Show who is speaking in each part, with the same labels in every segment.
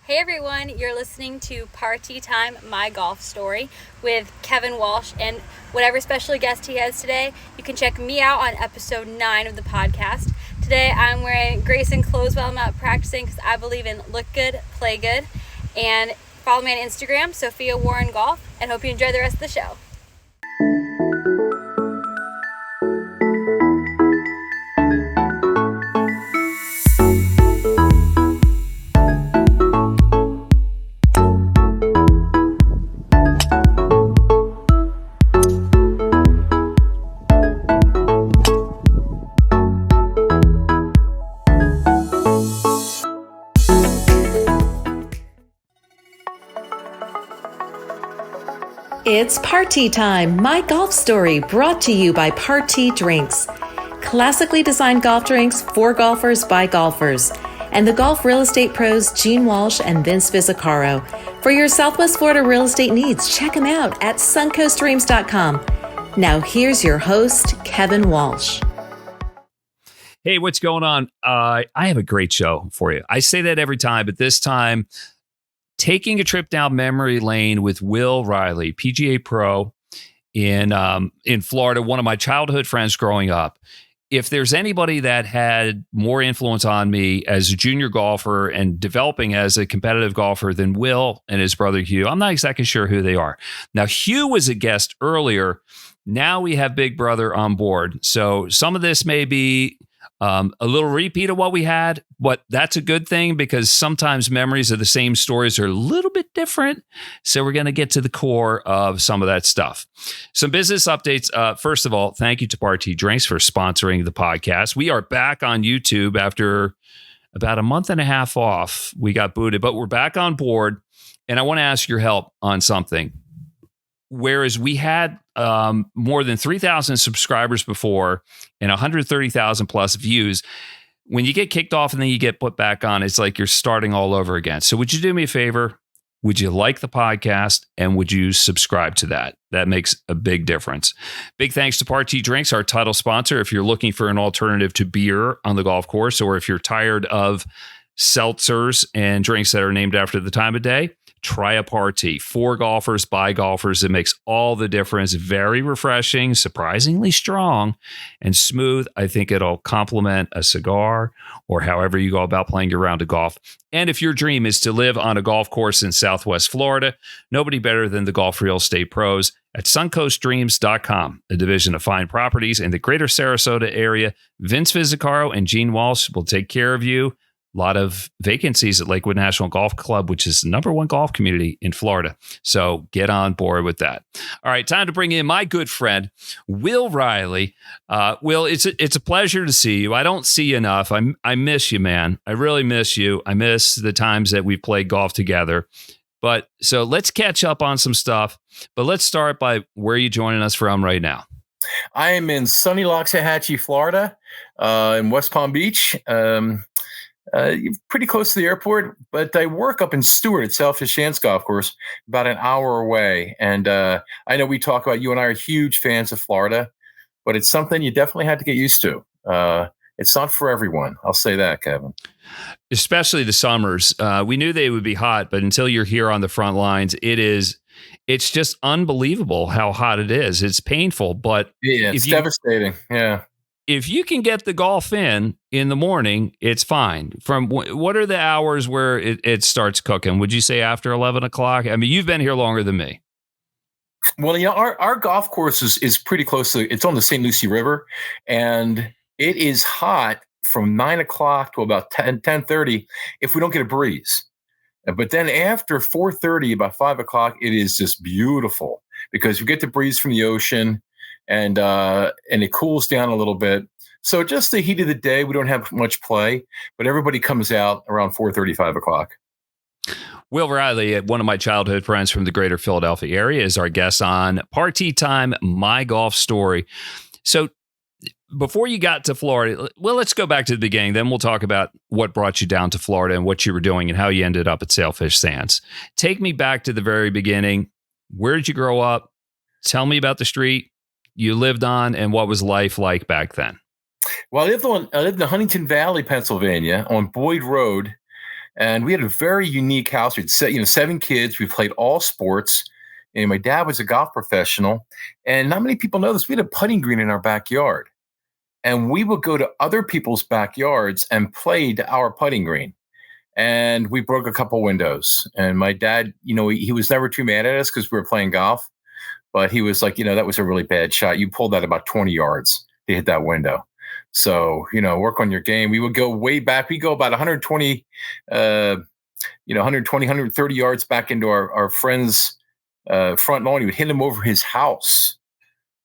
Speaker 1: Hey everyone, you're listening to Party Time, My Golf Story with Kevin Walsh and whatever special guest he has today. You can check me out on episode 9 of the podcast. Today I'm wearing Grayson clothes while I'm out practicing because I believe in look good, play good. And follow me on Instagram, Sophia Warren Golf, and hope you enjoy the rest of the show.
Speaker 2: It's Party Time, My Golf Story, brought to you by Party Drinks. Classically designed golf drinks for golfers by golfers. And the golf real estate pros Gene Walsh and Vince Visicaro. For your Southwest Florida real estate needs, check them out at suncoastdreams.com. Now here's your host, Kevin Walsh.
Speaker 3: Hey, what's going on? I have a great show for you. I say that every time, but this time, taking a trip down memory lane with Will Reilly, PGA Pro in Florida, one of my childhood friends growing up. If there's anybody that had more influence on me as a junior golfer and developing as a competitive golfer than Will and his brother Hugh, I'm not exactly sure who they are. Now, Hugh was a guest earlier. Now we have Big Brother on board. So some of this may be a little repeat of what we had, but that's a good thing because sometimes memories of the same stories are a little bit different. So we're going to get to the core of some of that stuff. Some business updates. First of all, thank you to Party Drinks for sponsoring the podcast. We are back on YouTube after about a month and a half off. We got booted, but we're back on board. And I want to ask your help on something. Whereas we had more than 3,000 subscribers before and 130,000 plus views, when you get kicked off and then you get put back on, it's like you're starting all over again. So would you do me a favor? Would you like the podcast and would you subscribe to that? That makes a big difference. Big thanks to Party Drinks, our title sponsor. If you're looking for an alternative to beer on the golf course, or if you're tired of seltzers and drinks that are named after the time of day, try a Party. For golfers, by golfers. It makes all the difference. Very refreshing, surprisingly strong, and smooth. I think it'll complement a cigar or however you go about playing your round of golf. And if your dream is to live on a golf course in Southwest Florida, nobody better than the golf real estate pros at suncoastdreams.com, a division of fine properties in the greater Sarasota area. Vince Visicaro and Gene Walsh will take care of you. A lot of vacancies at Lakewood National Golf Club, which is the number one golf community in Florida. So get on board with that. All right, time to bring in my good friend, Will Reilly. Will, it's a pleasure to see you. I don't see you enough. I miss you, man. I really miss you. I miss the times that we played golf together. But so let's catch up on some stuff. But let's start by where you joining us from right now.
Speaker 4: I am in sunny Loxahatchee, Florida, in West Palm Beach. Pretty close to the airport, but I work up in Stewart at Sailfish Chance Golf Course, about an hour away. And I know we talk about, you and I are huge fans of Florida, but it's something you definitely had to get used to. It's not for everyone. I'll say that, Kevin.
Speaker 3: Especially the summers. We knew they would be hot, but until you're here on the front lines, it's just unbelievable how hot it is. It's painful, but
Speaker 4: it's devastating. Yeah.
Speaker 3: If you can get the golf in the morning, it's fine. From what are the hours where it starts cooking? Would you say after 11 o'clock? I mean, you've been here longer than me.
Speaker 4: Well, our golf course is pretty close to, it's on the St. Lucie River, and it is hot from 9 o'clock to about 10:30 if we don't get a breeze. But then after 4:30, about 5 o'clock, it is just beautiful because you get the breeze from the ocean. And it cools down a little bit. So just the heat of the day, we don't have much play, but everybody comes out around 4:30, 5 o'clock.
Speaker 3: Will Reilly, one of my childhood friends from the greater Philadelphia area, is our guest on Party Time, My Golf Story. So before you got to Florida, well, let's go back to the beginning. Then we'll talk about what brought you down to Florida and what you were doing and how you ended up at Sailfish Sands. Take me back to the very beginning. Where did you grow up? Tell me about the street you lived on and what was life like back then.
Speaker 4: Well, I lived in Huntington Valley, Pennsylvania, on Boyd Road. And we had a very unique house. We had 7 kids. We played all sports. And my dad was a golf professional. And not many people know this. We had a putting green in our backyard. And we would go to other people's backyards and play to our putting green. And we broke a couple windows. And my dad, he was never too mad at us because we were playing golf. But he was like, that was a really bad shot. You pulled that about 20 yards to hit that window. So, work on your game. We would go way back. We go about 120, 130 yards back into our friend's front lawn. He would hit him over his house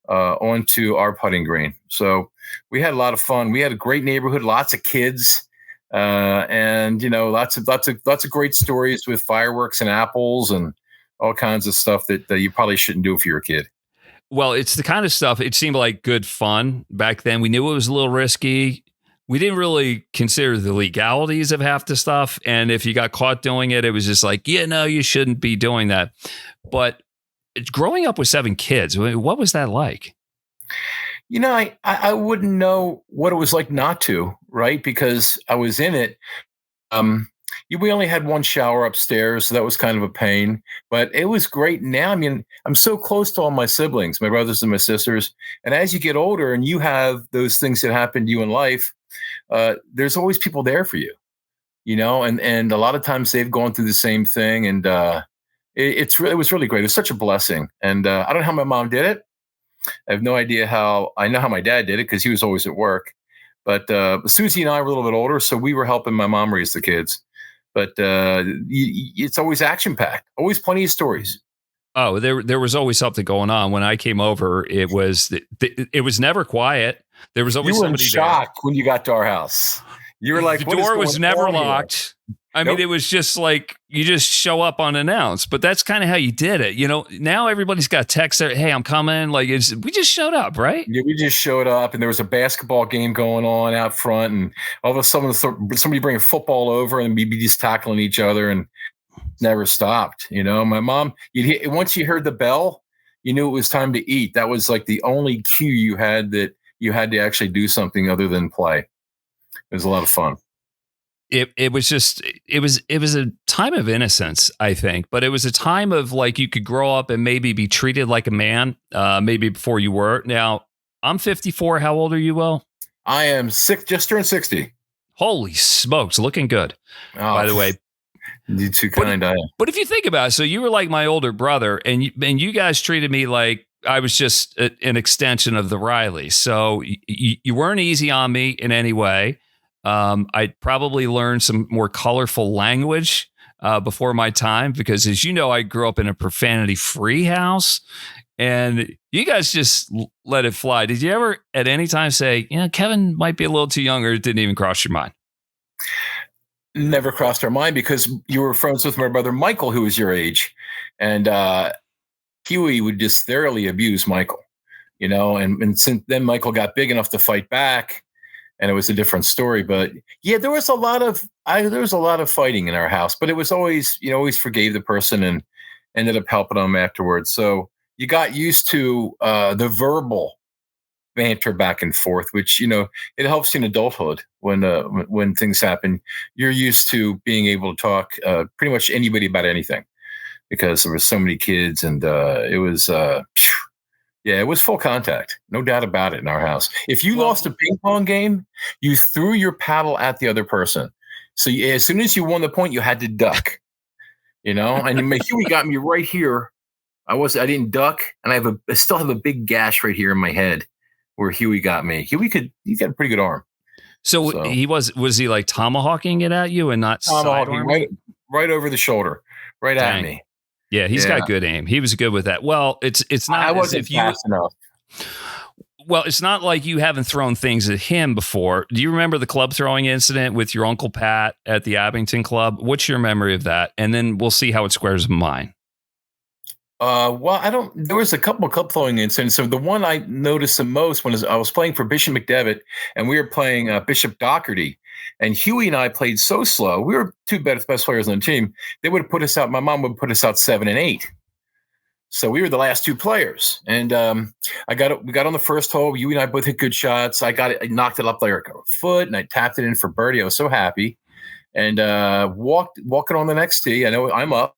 Speaker 4: onto our putting green. So we had a lot of fun. We had a great neighborhood, lots of kids, and lots of great stories with fireworks and apples and all kinds of stuff that you probably shouldn't do if you're a kid.
Speaker 3: Well, it's the kind of stuff, it seemed like good fun back then. We knew it was a little risky. We didn't really consider the legalities of half the stuff. And if you got caught doing it, it was just like, you shouldn't be doing that. But growing up with 7 kids, what was that like?
Speaker 4: I wouldn't know what it was like not to, right? Because I was in it. We only had one shower upstairs, so that was kind of a pain, but it was great. Now, I'm so close to all my siblings, my brothers and my sisters. And as you get older and you have those things that happen to you in life, there's always people there for you, and a lot of times they've gone through the same thing. And it was really great. It was such a blessing. And I don't know how my mom did it. I have no idea how. I know how my dad did it because he was always at work. But Susie and I were a little bit older, so we were helping my mom raise the kids. But it's always action-packed, always plenty of stories.
Speaker 3: Oh, there was always something going on. When I came over, it was never quiet. There was always somebody there.
Speaker 4: You were in shock when you got to our house. You were like,
Speaker 3: the door was never locked. I mean, it was just like you just show up unannounced. But that's kind of how you did it. Now everybody's got text there. Hey, I'm coming. Like we just showed up, right?
Speaker 4: Yeah, we just showed up, and there was a basketball game going on out front, and all of a sudden somebody bring a football over, and we'd be just tackling each other, and never stopped. My mom, once you heard the bell, you knew it was time to eat. That was like the only cue you had that you had to actually do something other than play. It was a lot of fun.
Speaker 3: It was a time of innocence, I think, but it was a time of like you could grow up and maybe be treated like a man, maybe before you were. Now, I'm 54. How old are you, Will?
Speaker 4: I am just turned 60.
Speaker 3: Holy smokes, looking good.
Speaker 4: Oh,
Speaker 3: by the way.
Speaker 4: You're too kind.
Speaker 3: But if you think about it, so you were like my older brother, and you guys treated me like I was just an extension of the Reilly. So you weren't easy on me in any way. I probably learned some more colorful language before my time because, as you know, I grew up in a profanity-free house, and you guys just let it fly. Did you ever at any time say, Kevin might be a little too young, or it didn't even cross your mind?
Speaker 4: Never crossed our mind because you were friends with my brother Michael, who was your age, and Huey would just thoroughly abuse Michael, and since then Michael got big enough to fight back. And it was a different story, but yeah, there was a lot of fighting in our house, but it was always, always forgave the person and ended up helping them afterwards. So you got used to the verbal banter back and forth, which, it helps in adulthood when things happen. You're used to being able to talk pretty much anybody about anything because there were so many kids, and it was, yeah, it was full contact. No doubt about it in our house. If you lost a ping pong game, you threw your paddle at the other person. So as soon as you won the point, you had to duck, and Huey got me right here. I didn't duck. And I still have a big gash right here in my head where Huey got me. He got a pretty good arm.
Speaker 3: So he was he like tomahawking it at you and not
Speaker 4: tomahawking right over the shoulder, right at me.
Speaker 3: Yeah, he's got good aim. He was good with that. Well, it's not.
Speaker 4: I wasn't fast enough.
Speaker 3: Well, it's not like you haven't thrown things at him before. Do you remember the club throwing incident with your Uncle Pat at the Abington Club? What's your memory of that? And then we'll see how it squares with mine.
Speaker 4: Well, there was a couple of club throwing incidents. So the one I noticed the most I was playing for Bishop McDevitt, and we were playing Bishop Doherty. And Huey and I played so slow. We were two best players on the team. They would have put us out. My mom would put us out 7 and 8. So we were the last 2 players. And we got on the first hole. Huey and I both hit good shots. I knocked it up like a foot, and I tapped it in for birdie. I was so happy. and walking on the next tee. I know I'm up,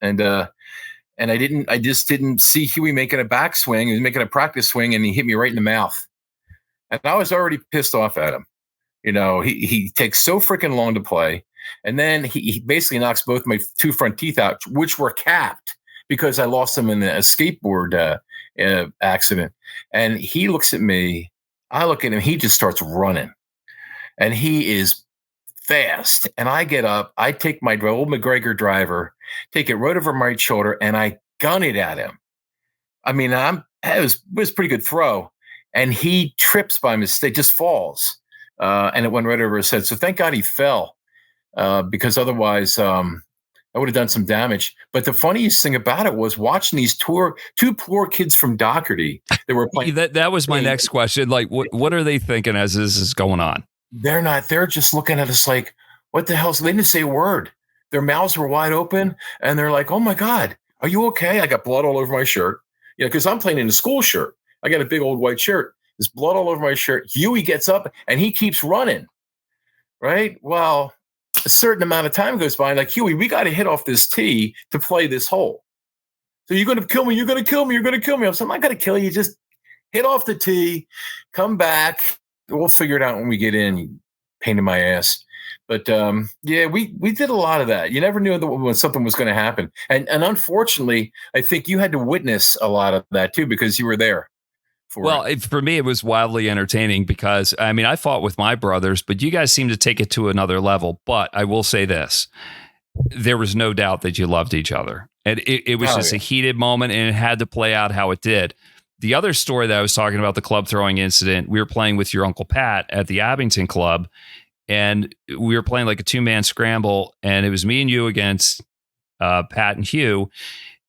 Speaker 4: and I just didn't see Huey making a backswing. He was making a practice swing, and he hit me right in the mouth. And I was already pissed off at him. He takes so freaking long to play. And then he basically knocks both my 2 front teeth out, which were capped because I lost them in a skateboard accident. And he looks at me. I look at him. He just starts running. And he is fast. And I get up. I take my old McGregor driver, take it right over my right shoulder, and I gun it at him. I mean, it was a pretty good throw. And he trips by mistake, just falls. And it went right over his head. So thank God he fell, because otherwise I would have done some damage. But the funniest thing about it was watching these two poor kids from Doherty that were playing.
Speaker 3: That was my next question. Like, what are they thinking as this is going on?
Speaker 4: They're just looking at us like, what the hell? They didn't say a word. Their mouths were wide open. And they're like, oh my God, are you okay? I got blood all over my shirt. Because I'm playing in a school shirt. I got a big old white shirt. There's blood all over my shirt. Huey gets up and he keeps running. Right? Well, a certain amount of time goes by. Like, Huey, we got to hit off this tee to play this hole. So you're going to kill me. You're going to kill me. You're going to kill me. I'm saying, I'm not going to kill you. Just hit off the tee, come back. We'll figure it out when we get in. Pain in my ass. But we did a lot of that. You never knew when something was going to happen. And unfortunately, I think you had to witness a lot of that too, because you were there.
Speaker 3: For me, it was wildly entertaining because, I mean, I fought with my brothers, but you guys seem to take it to another level. But I will say this, there was no doubt that you loved each other. And it was a heated moment, and it had to play out how it did. The other story that I was talking about, the club throwing incident, we were playing with your Uncle Pat at the Abington Club, and we were playing like a 2-man scramble, and it was me and you against Pat and Hugh.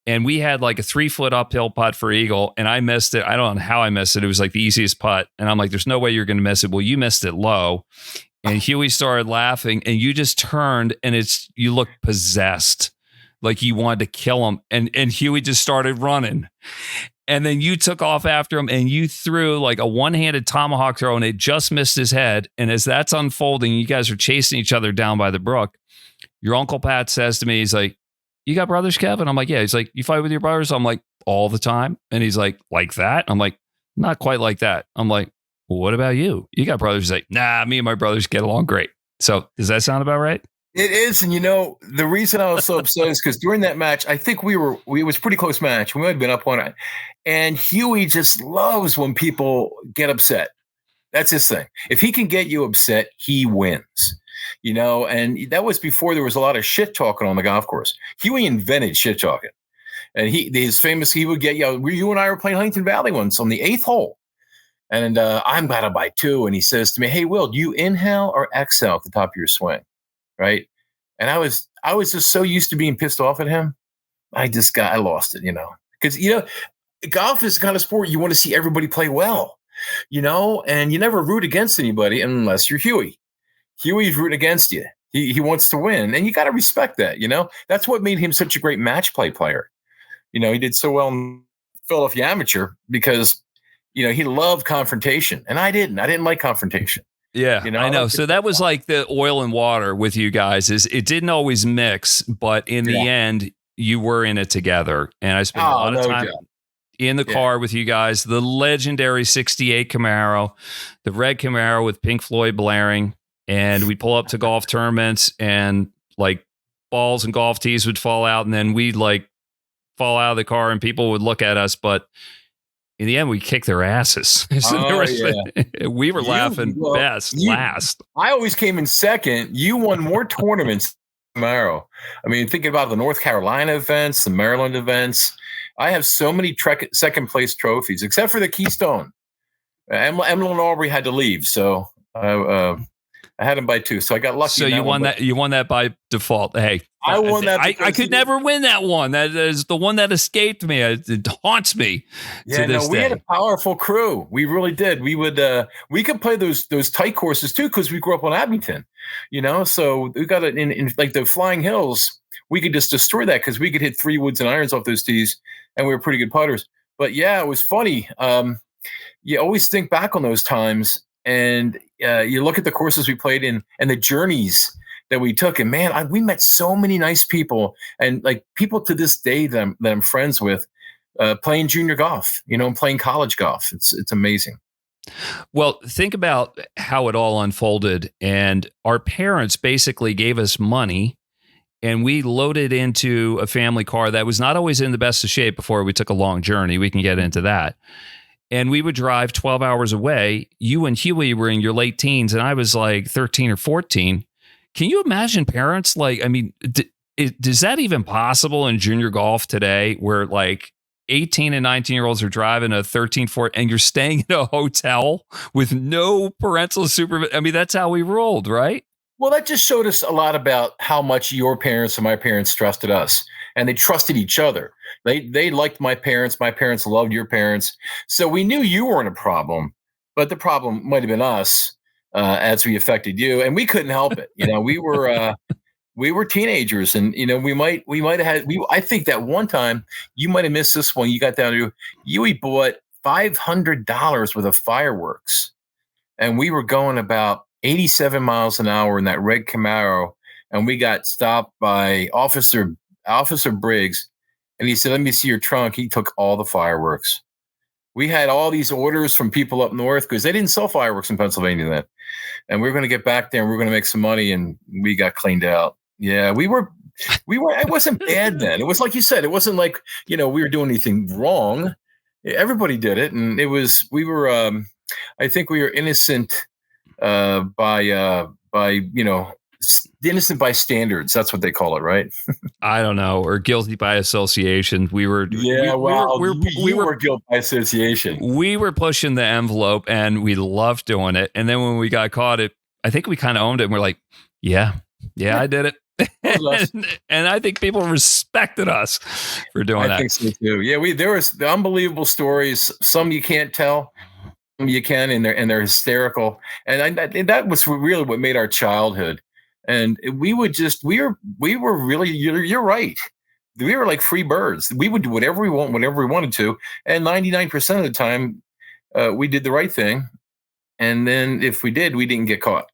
Speaker 3: And we had like a 3-foot uphill putt for eagle, and I missed it. I don't know how I missed it. It was like the easiest putt. And I'm like, there's no way you're going to miss it. Well, you missed it low. And Huey started laughing, and you just turned, and you looked possessed, like you wanted to kill him. And Huey just started running. And then you took off after him, and you threw like a one-handed tomahawk throw, and it just missed his head. And as that's unfolding, you guys are chasing each other down by the brook. Your Uncle Pat says to me, he's like, you got brothers, Kevin? I'm like, yeah. He's like, you fight with your brothers? I'm like, all the time. And he's like that? I'm like, not quite like that. I'm like, well, what about you? You got brothers? He's like, nah, me and my brothers get along great. So does that sound about right?
Speaker 4: It is. And the reason I was so upset is because during that match, I think it was a pretty close match. We might have been up on it. And Huey just loves when people get upset. That's his thing. If he can get you upset, he wins. And that was before there was a lot of shit talking on the golf course. Huey invented shit talking. And he would get, you and I were playing Huntington Valley once on the 8th hole. And I'm batted by 2. And he says to me, hey, Will, do you inhale or exhale at the top of your swing? Right. And I was just so used to being pissed off at him. I lost it, because, golf is the kind of sport you want to see everybody play well, and you never root against anybody unless you're Huey. Huey's rooting against you. He wants to win, and you got to respect that. That's what made him such a great match play player. He did so well in Philadelphia Amateur because, he loved confrontation, and I didn't like confrontation.
Speaker 3: Yeah, I know. So that was like the oil and water with you guys. Is it didn't always mix, but in the end, you were in it together. And I spent a lot of time in the car with you guys. The legendary '68 Camaro, the red Camaro with Pink Floyd blaring. And we'd pull up to golf tournaments, and like balls and golf tees would fall out, and then we'd like fall out of the car, and people would look at us. But in the end, we kicked their asses. So we were laughing last.
Speaker 4: I always came in second. You won more tournaments than Camaro. I mean, thinking about the North Carolina events, the Maryland events, I have so many second place trophies, except for the Keystone. Emily and Aubrey had to leave, so I had him by 2, so I got lucky.
Speaker 3: So you won that. You won that by default. Hey,
Speaker 4: I won that.
Speaker 3: I could never win that one. That is the one that escaped me. It haunts me.
Speaker 4: Yeah, we had a powerful crew. We really did. We would. We could play those tight courses too because we grew up on Abington. So we got it in like the Flying Hills. We could just destroy that because we could hit 3 woods and irons off those tees, and we were pretty good putters. But yeah, it was funny. You always think back on those times. And you look at the courses we played in and the journeys that we took. And man, we met so many nice people, and like people to this day that I'm friends with, playing junior golf, and playing college golf. It's amazing.
Speaker 3: Well, think about how it all unfolded. And our parents basically gave us money, and we loaded into a family car that was not always in the best of shape before we took a long journey. We can get into that. And we would drive 12 hours away. You and Huey were in your late teens, and I was like 13 or 14. Can you imagine parents? Like, I mean, is that even possible in junior golf today, where like 18 and 19-year-olds are driving a 13, 14, and you're staying in a hotel with no parental supervision? I mean, that's how we rolled, right?
Speaker 4: Well, that just showed us a lot about how much your parents and my parents trusted us, and they trusted each other. They liked my parents. My parents loved your parents. So we knew you weren't a problem, but the problem might have been us as we affected you, and we couldn't help it. We were teenagers, and we might have had. I think that one time you might have missed this one. You got down to you bought $500 worth of fireworks, and we were going about 87 miles an hour in that red Camaro, and we got stopped by Officer Briggs, and he said, "Let me see your trunk." He took all the fireworks. We had all these orders from people up north because they didn't sell fireworks in Pennsylvania then, and we were going to get back there and we were going to make some money, and we got cleaned out. Yeah, we were. It wasn't bad then. It was like you said. It wasn't like we were doing anything wrong. Everybody did it, and it was. We were. I think we were innocent. By innocent by standards. That's what they call it, right?
Speaker 3: I don't know, or guilty by association. We were
Speaker 4: guilty by association.
Speaker 3: We were pushing the envelope, and we loved doing it. And then when we got caught, I think we kind of owned it. And we're like, yeah, I did it. and I think people respected us for doing that.
Speaker 4: I think so too. Yeah, there was the unbelievable stories. Some you can't tell. You can, and they're hysterical, and that was really what made our childhood. And we were really, you're right. We were like free birds. We would do whatever we wanted to, and 99% of the time, we did the right thing. And then if we did, we didn't get caught,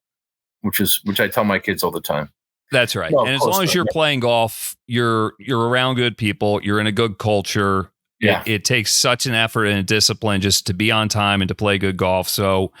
Speaker 4: which I tell my kids all the time.
Speaker 3: That's right. And as long as you're playing golf, you're around good people, you're in a good culture.
Speaker 4: Yeah.
Speaker 3: It takes such an effort and a discipline just to be on time and to play good golf. So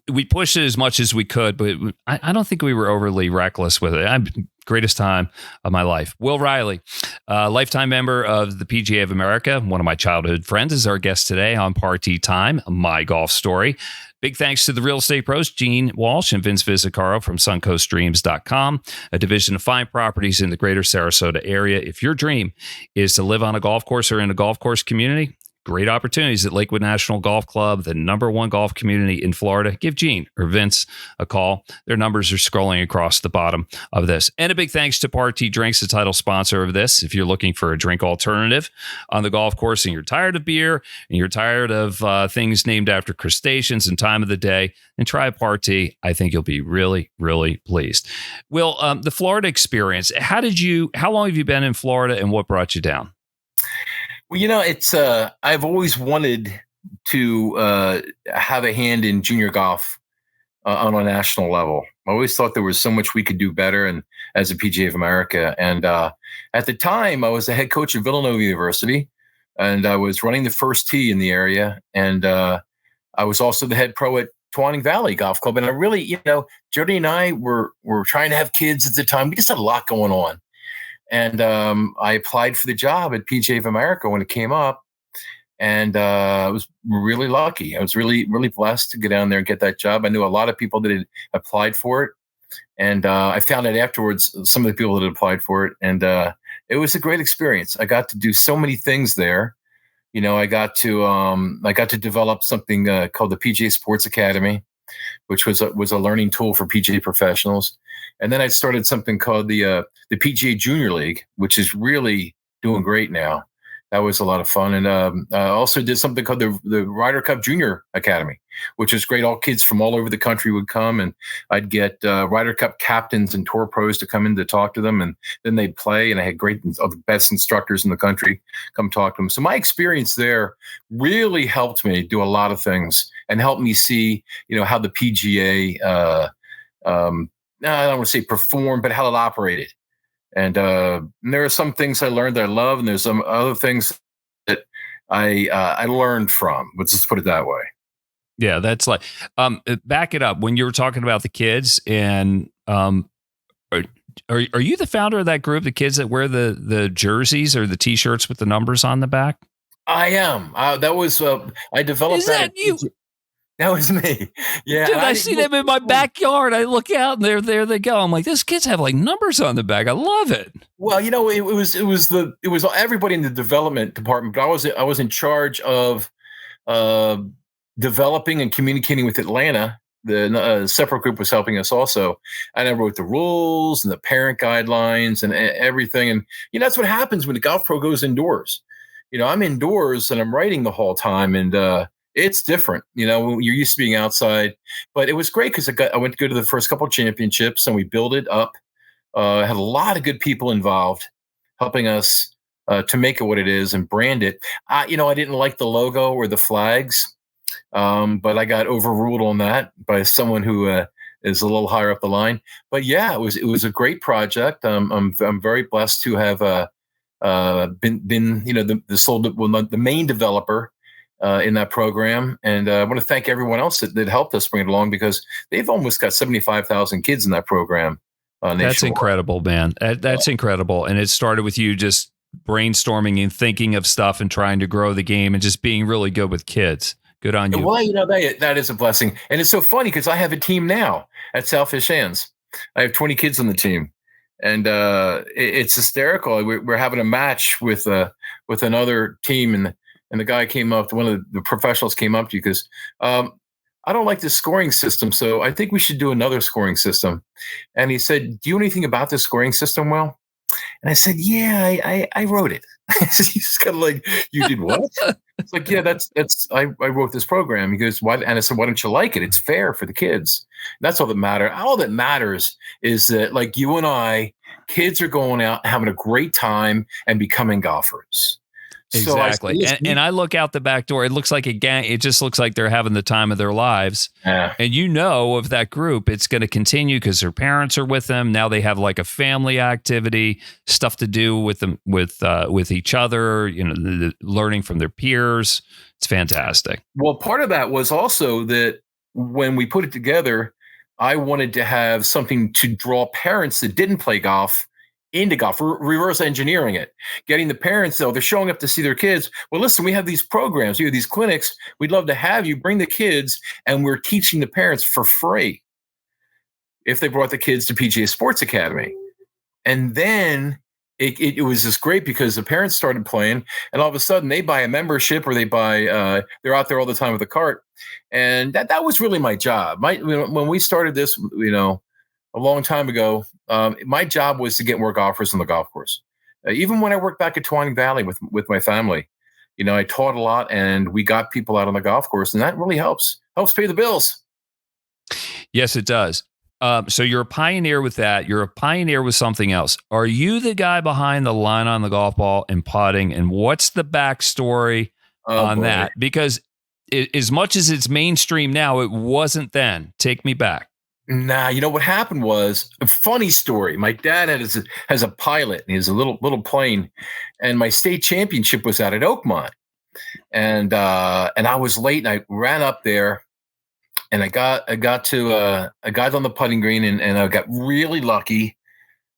Speaker 3: we pushed it as much as we could, but I don't think we were overly reckless with it. Greatest time of my life. Will Reilly, lifetime member of the PGA of America, one of my childhood friends, is our guest today on Party Time, My Golf Story. Big thanks to the real estate pros, Gene Walsh and Vince Visicaro from suncoastdreams.com, a division of fine properties in the greater Sarasota area. If your dream is to live on a golf course or in a golf course community, great opportunities at Lakewood National Golf Club, the #1 golf community in Florida. Give Gene or Vince a call. Their numbers are scrolling across the bottom of this. And a big thanks to Party Drinks, the title sponsor of this. If you're looking for a drink alternative on the golf course and you're tired of beer and you're tired of things named after crustaceans and time of the day, then try a Party. I think you'll be really, really pleased. Will, the Florida experience, how long have you been in Florida and what brought you down?
Speaker 4: Well, it's I've always wanted to have a hand in junior golf on a national level. I always thought there was so much we could do better, and as a PGA of America. And at the time, I was the head coach of Villanova University, and I was running the first tee in the area, and I was also the head pro at Twanning Valley Golf Club. And I really, Jody and I were trying to have kids at the time. We just had a lot going on. And I applied for the job at PGA of America when it came up, and I was really lucky. I was really, really blessed to get down there and get that job. I knew a lot of people that had applied for it, and I found out afterwards some of the people that had applied for it, and it was a great experience. I got to do so many things there. I got to develop something called the PGA Sports Academy, which was a learning tool for PGA professionals. And then I started something called the PGA Junior League, which is really doing great now. That was a lot of fun. And I also did something called the Ryder Cup Junior Academy, which is great. All kids from all over the country would come, and I'd get Ryder Cup captains and tour pros to come in to talk to them, and then they'd play. And I had the best instructors in the country come talk to them. So my experience there really helped me do a lot of things and helped me see, how the PGA I don't want to say performed, but how it operated. And there are some things I learned that I love, and there's some other things that I learned from. Let's just put it that way.
Speaker 3: Yeah, that's like back it up when you were talking about the kids and are you the founder of that group, the kids that wear the jerseys or the T-shirts with the numbers on the back?
Speaker 4: I am. That was I developed.
Speaker 3: Is that you?
Speaker 4: That was me. Yeah,
Speaker 3: dude, I see them in my backyard. I look out and there they go. I'm like, these kids have like numbers on the back. I love it.
Speaker 4: Well, it was everybody in the development department, but I was in charge of developing and communicating with Atlanta. The separate group was helping us also. And I wrote the rules and the parent guidelines and everything. And that's what happens when the golf pro goes indoors. I'm indoors and I'm writing the whole time, and it's different. You're used to being outside, but it was great because I went to go to the first couple of championships and we built it up. Had a lot of good people involved, helping us to make it what it is and brand it. I didn't like the logo or the flags, but I got overruled on that by someone who is a little higher up the line. But yeah, it was a great project. I'm very blessed to have been the main developer in that program, and I want to thank everyone else that helped us bring it along, because they've almost got 75,000 kids in that program.
Speaker 3: That's incredible, man. That's incredible. And it started with you just brainstorming and thinking of stuff and trying to grow the game and just being really good with kids. Good on you.
Speaker 4: Well, that is a blessing. And it's so funny because I have a team now at Southfish Hands. I have 20 kids on the team, and it's hysterical. We're having a match with another team, and the guy came up, one of the professionals came up to you because I don't like this scoring system, so I think we should do another scoring system. And he said, "Do you know anything about this scoring system, Will?" And I said, "Yeah, I wrote it." He's kind of like, "You did what?" It's like, "Yeah, that's I wrote this program." He goes, "Why?" And I said, "Why don't you like it? It's fair for the kids." And that's all that matters. All that matters is that, like you and I, kids are going out, having a great time, and becoming golfers.
Speaker 3: Exactly. So and I look out the back door. It looks like a gang. It just looks like they're having the time of their lives.
Speaker 4: Yeah.
Speaker 3: And of that group, it's going to continue because their parents are with them. Now they have like a family activity, stuff to do with them, with each other, learning from their peers. It's fantastic.
Speaker 4: Well, part of that was also that when we put it together, I wanted to have something to draw parents that didn't play golf into golf, reverse engineering it, getting the parents, though, they're showing up to see their kids. Well, listen, we have these programs, we have these clinics. We'd love to have you bring the kids, and we're teaching the parents for free if they brought the kids to PGA Sports Academy. And then it was just great because the parents started playing, and all of a sudden they buy a membership, or they buy, they're out there all the time with a cart. And that was really my job. When we started this, a long time ago, my job was to get more golfers on the golf course. Even when I worked back at Twining Valley with my family, I taught a lot, and we got people out on the golf course, and that really helps pay the bills.
Speaker 3: Yes, it does. So you're a pioneer with that. You're a pioneer with something else. Are you the guy behind the line on the golf ball and putting? And what's the backstory on that? Because as much as it's mainstream now, it wasn't then. Take me back.
Speaker 4: Nah, what happened was a funny story. My dad has a pilot, and he has a little plane, and my state championship was out at Oakmont, and I was late, and I ran up there, and I got on the putting green, and I got really lucky.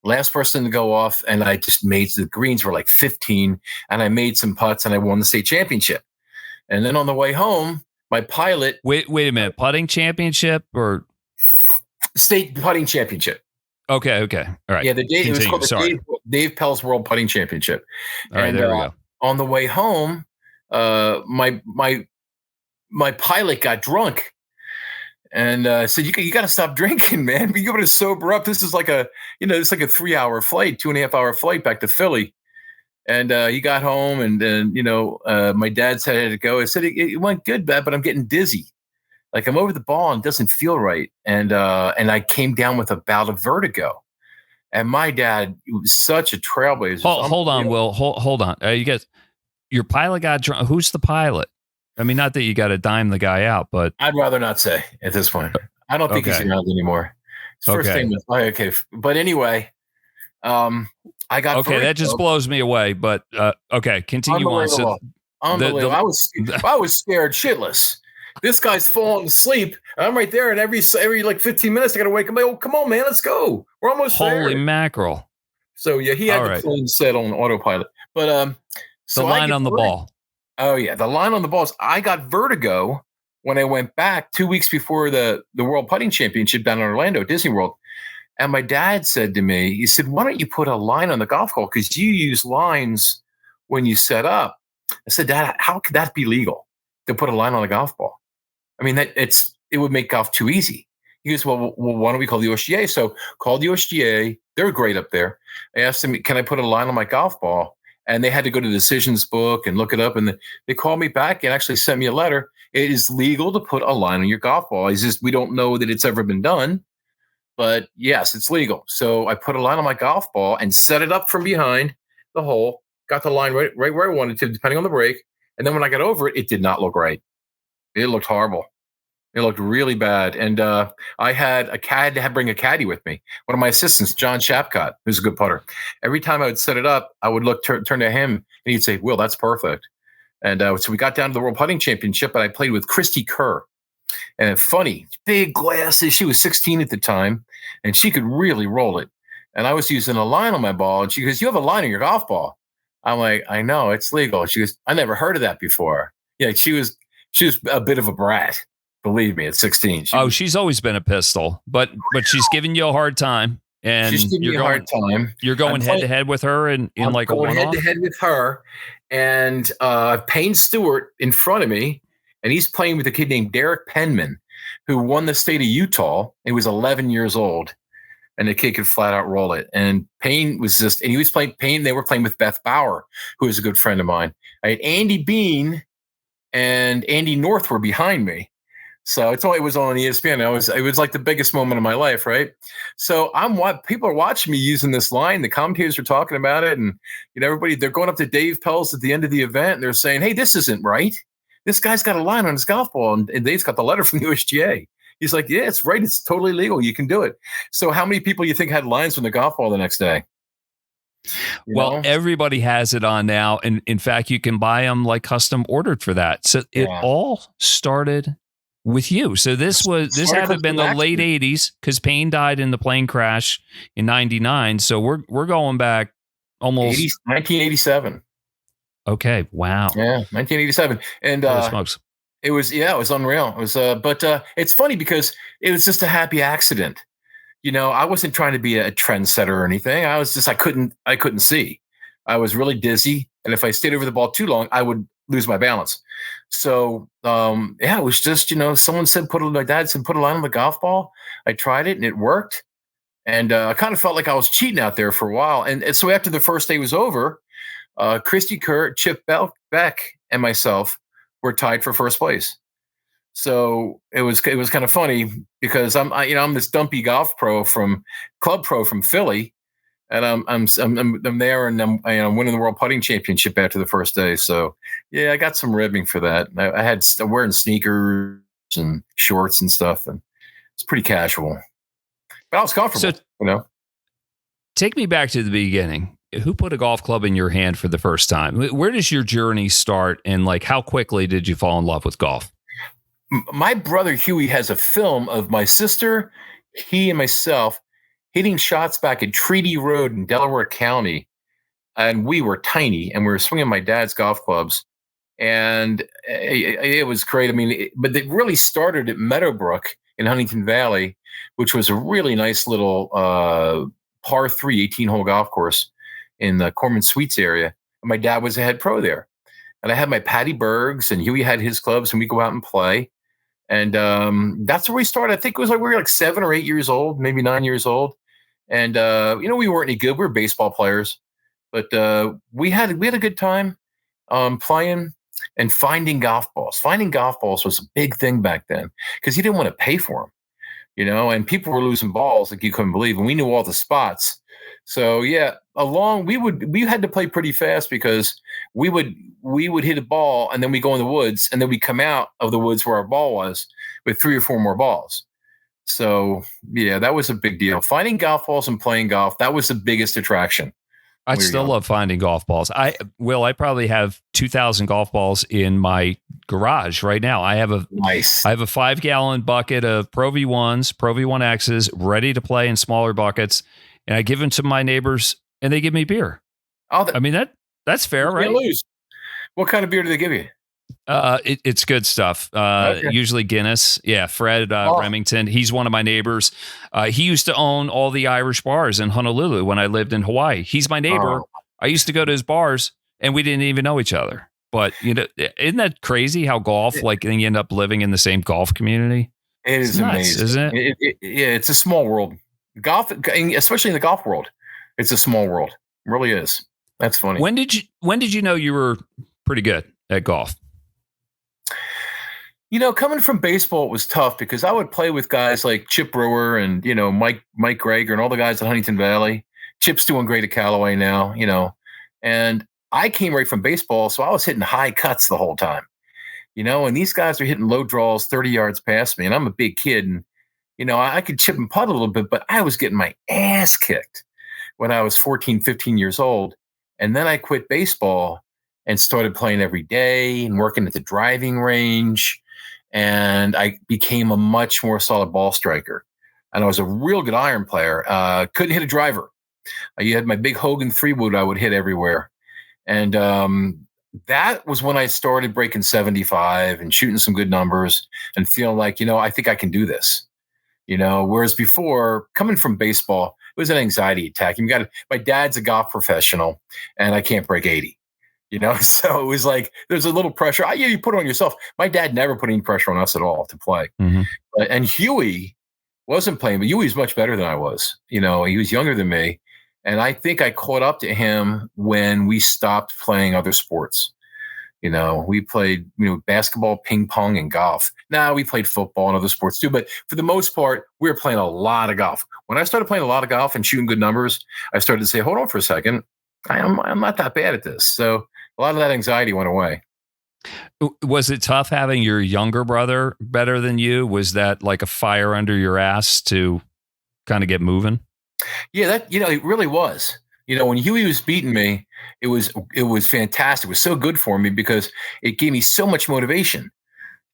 Speaker 4: Last person to go off, and I just made, the greens were like 15, and I made some putts, and I won the state championship. And then on the way home, my pilot.
Speaker 3: Wait a minute, putting championship or
Speaker 4: state putting championship?
Speaker 3: Okay, all right.
Speaker 4: Yeah, it was called the Dave Pell's World Putting Championship.
Speaker 3: All right, there we go.
Speaker 4: On the way home, my pilot got drunk, and said, "You got to stop drinking, man. You got to sober up. This is like it's like a 3-hour flight, 2.5-hour flight back to Philly." And he got home, and then my dad said I had to go. I said it went good, but I'm getting dizzy. Like, I'm over the ball and it doesn't feel right. And I came down with a bout of vertigo. And my dad was such a trailblazer.
Speaker 3: Hold on, Will. Hold on. You guys, your pilot got drunk. Who's the pilot? I mean, not that you got to dime the guy out, but
Speaker 4: I'd rather not say at this point. I don't think he's around anymore. First
Speaker 3: Okay.
Speaker 4: name was okay. But anyway, I got
Speaker 3: Okay, that just
Speaker 4: vertigo
Speaker 3: blows me away. But okay, continue on. So
Speaker 4: Unbelievable. Unbelievable. I was scared shitless. This guy's falling asleep. I'm right there, and every like 15 minutes, I got to wake him up. Oh, come on, man, let's go. We're almost
Speaker 3: holy
Speaker 4: there.
Speaker 3: mackerel!
Speaker 4: So yeah, he had
Speaker 3: All
Speaker 4: the
Speaker 3: right.
Speaker 4: plane set on autopilot. But
Speaker 3: The
Speaker 4: so
Speaker 3: line on the ball.
Speaker 4: Oh yeah, the line on the balls. I got vertigo when I went back 2 weeks before the World Putting Championship down in Orlando, Disney World. And my dad said to me, he said, "Why don't you put a line on the golf ball? Because you use lines when you set up." I said, "Dad, how could that be legal to put a line on a golf ball? I mean, it would make golf too easy." He goes, well, why don't we call the USGA? So called the USGA. They're great up there. I asked them, can I put a line on my golf ball? And they had to go to the decisions book and look it up. And they called me back and actually sent me a letter. It is legal to put a line on your golf ball. It's just, we don't know that it's ever been done. But yes, it's legal. So I put a line on my golf ball and set it up from behind the hole, got the line right where I wanted to, depending on the break. And then when I got over it, it did not look right. It looked horrible. It looked really bad. And I had to bring a caddy with me. One of my assistants, John Shapcott, who's a good putter. Every time I would set it up, I would turn to him and he'd say, "Will, that's perfect." And so we got down to the World Putting Championship and I played with Christy Kerr. And funny, big glasses. She was 16 at the time and she could really roll it. And I was using a line on my ball. And she goes, "You have a line on your golf ball." I'm like, "I know, it's legal." She goes, "I never heard of that before." Yeah, she was a bit of a brat. Believe me, at 16.
Speaker 3: She's always been a pistol, but she's giving you a hard time, and
Speaker 4: she's giving me a hard time.
Speaker 3: You're going head to head with her in like a one-off?
Speaker 4: Head to head with her, and Payne Stewart in front of me, and he's playing with a kid named Derek Penman, who won the state of Utah. He was 11 years old, and the kid could flat out roll it. And Payne was and he was playing Payne. They were playing with Beth Bauer, who is a good friend of mine. I had Andy Bean and Andy North were behind me. So it was on ESPN. It was like the biggest moment of my life, right? So people are watching me using this line. The commentators are talking about it, and everybody, they're going up to Dave Pelz at the end of the event, and they're saying, "Hey, this isn't right. This guy's got a line on his golf ball," and Dave's got the letter from the USGA. He's like, "Yeah, it's right. It's totally legal. You can do it." So how many people you think had lines on the golf ball the next day?
Speaker 3: Well, everybody has it on now, and in fact, you can buy them like custom ordered for that. So it all started with you. So this had to have been the late 80s because Payne died in the plane crash in 99. So we're going back almost
Speaker 4: 1987.
Speaker 3: Okay. Wow.
Speaker 4: Yeah. 1987. And
Speaker 3: smokes.
Speaker 4: It was unreal. It was, but it's funny because it was just a happy accident. I wasn't trying to be a trendsetter or anything. I was just, I couldn't see. I was really dizzy. And if I stayed over the ball too long, I would lose my balance. So, it was just, someone said, my dad said, put a line on the golf ball. I tried it and it worked. And I kind of felt like I was cheating out there for a while. And so after the first day was over, Christy Kerr, Chip Beck, and myself were tied for first place. So it was kind of funny because I'm this dumpy club pro from Philly. And I'm there, and I'm winning the World Putting Championship after the first day. So yeah, I got some ribbing for that. I'm wearing sneakers and shorts and stuff, and it's pretty casual. But I was comfortable. So,
Speaker 3: take me back to the beginning. Who put a golf club in your hand for the first time? Where does your journey start, and like how quickly did you fall in love with golf?
Speaker 4: My brother Huey has a film of my sister, he, and myself hitting shots back at Treaty Road in Delaware County. And we were tiny, and we were swinging my dad's golf clubs. And it was great. I mean, but it really started at Meadowbrook in Huntington Valley, which was a really nice little par 3 18-hole golf course in the Corman Suites area. And my dad was a head pro there. And I had my Patty Bergs, and Huey had his clubs, and we go out and play. And that's where we started. I think it was like we were like 7 or 8 years old, maybe 9 years old. And we weren't any good. We were baseball players, but we had a good time playing and finding golf balls. Finding golf balls was a big thing back then because you didn't want to pay for them, and people were losing balls like you couldn't believe, and we knew all the spots. So yeah, we had to play pretty fast because we would hit a ball and then we go in the woods and then we come out of the woods where our ball was with 3 or 4 more balls. So yeah, that was a big deal. Finding golf balls and playing golf, that was the biggest attraction.
Speaker 3: I still love finding golf balls. I probably have 2,000 golf balls in my garage right now. I have a 5-gallon bucket of Pro V1s, Pro V1Xs ready to play in smaller buckets, and I give them to my neighbors and they give me beer. I mean that's fair, right?
Speaker 4: Lose. What kind of beer do they give you?
Speaker 3: It's good stuff. Usually Guinness. Yeah. Fred Remington. He's one of my neighbors. He used to own all the Irish bars in Honolulu when I lived in Hawaii. He's my neighbor. I used to go to his bars and we didn't even know each other. But isn't that crazy how golf, you end up living in the same golf community?
Speaker 4: It is amazing, isn't it? Yeah, it's a small world. Golf, especially in the golf world, it's a small world. It really is. That's funny.
Speaker 3: When did you know you were pretty good at golf?
Speaker 4: Coming from baseball, it was tough because I would play with guys like Chip Brewer and, Mike Greger and all the guys at Huntington Valley. Chip's doing great at Callaway now, and I came right from baseball. So I was hitting high cuts the whole time, and these guys are hitting low draws 30 yards past me. And I'm a big kid and, I could chip and putt a little bit, but I was getting my ass kicked when I was 14, 15 years old. And then I quit baseball and started playing every day and working at the driving range. And I became a much more solid ball striker. And I was a real good iron player. Couldn't hit a driver. You had my big Hogan 3-wood I would hit everywhere. And that was when I started breaking 75 and shooting some good numbers and feeling like, I think I can do this. Whereas before, coming from baseball, it was an anxiety attack. My dad's a golf professional and I can't break 80. So it was like there's a little pressure. You put it on yourself. My dad never put any pressure on us at all to play. Mm-hmm. And Huey wasn't playing, but Huey was much better than I was. He was younger than me. And I think I caught up to him when we stopped playing other sports. We played, basketball, ping pong, and golf. Now we played football and other sports too. But for the most part, we were playing a lot of golf. When I started playing a lot of golf and shooting good numbers, I started to say, hold on for a second. I'm not that bad at this. So a lot of that anxiety went away.
Speaker 3: Was it tough having your younger brother better than you? Was that like a fire under your ass to kind of get moving?
Speaker 4: Yeah, it really was. When Huey was beating me, it was fantastic. It was so good for me because it gave me so much motivation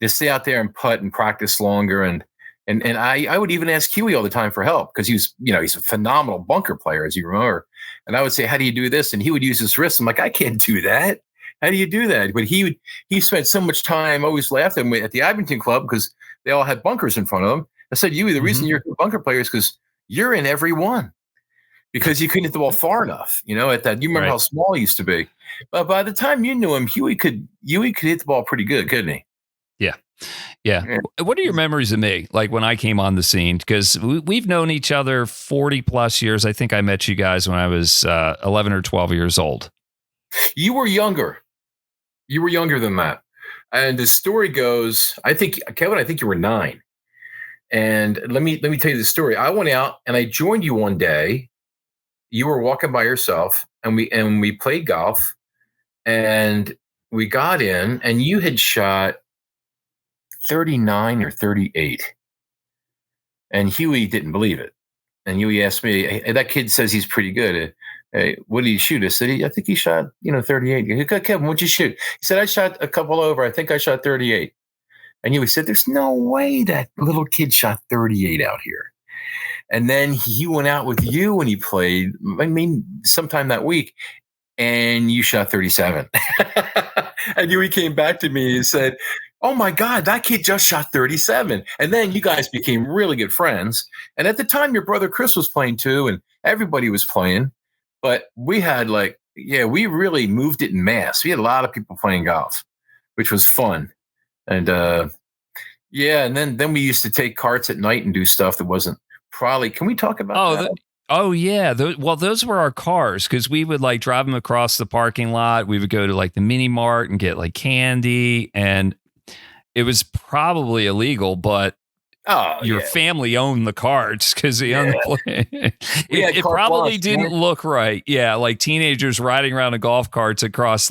Speaker 4: to stay out there and putt and practice longer. And I would even ask Huey all the time for help because he's a phenomenal bunker player, as you remember. And I would say, how do you do this? And he would use his wrist. I'm like, I can't do that. How do you do that? But he spent so much time always laughing at the Abington Club because they all had bunkers in front of them. I said, Huey, the reason you're a bunker player is because you're in every one because you couldn't hit the ball far enough. At that, you remember how small he used to be. But by the time you knew him, Huey could hit the ball pretty good, couldn't he?
Speaker 3: Yeah. What are your memories of me? Like when I came on the scene, because we've known each other 40 plus years. I think I met you guys when I was 11 or 12 years old.
Speaker 4: You were younger. You were younger than that. And the story goes, Kevin, I think you were 9. And let me tell you the story. I went out and I joined you one day. You were walking by yourself and we played golf and we got in and you had shot 39 or 38. And Huey didn't believe it. And Huey asked me, hey, that kid says he's pretty good. Hey, what did he shoot? I said, I think he shot, 38. He said, Kevin, what'd you shoot? He said, I shot a couple over. I think I shot 38. And Huey said, there's no way that little kid shot 38 out here. And then he went out with you and he played, sometime that week, and you shot 37. And Huey came back to me and said, oh my God, that kid just shot 37. And then you guys became really good friends. And at the time, your brother Chris was playing too, and everybody was playing. But we had we really moved it in mass. We had a lot of people playing golf, which was fun. And and then we used to take carts at night and do stuff that wasn't probably. Can we talk about that?
Speaker 3: Oh, yeah. Those were our cars because we would drive them across the parking lot. We would go to the mini mart and get candy. And it was probably illegal, but your family owned the carts because they owned the it probably didn't look right. Yeah, teenagers riding around in golf carts across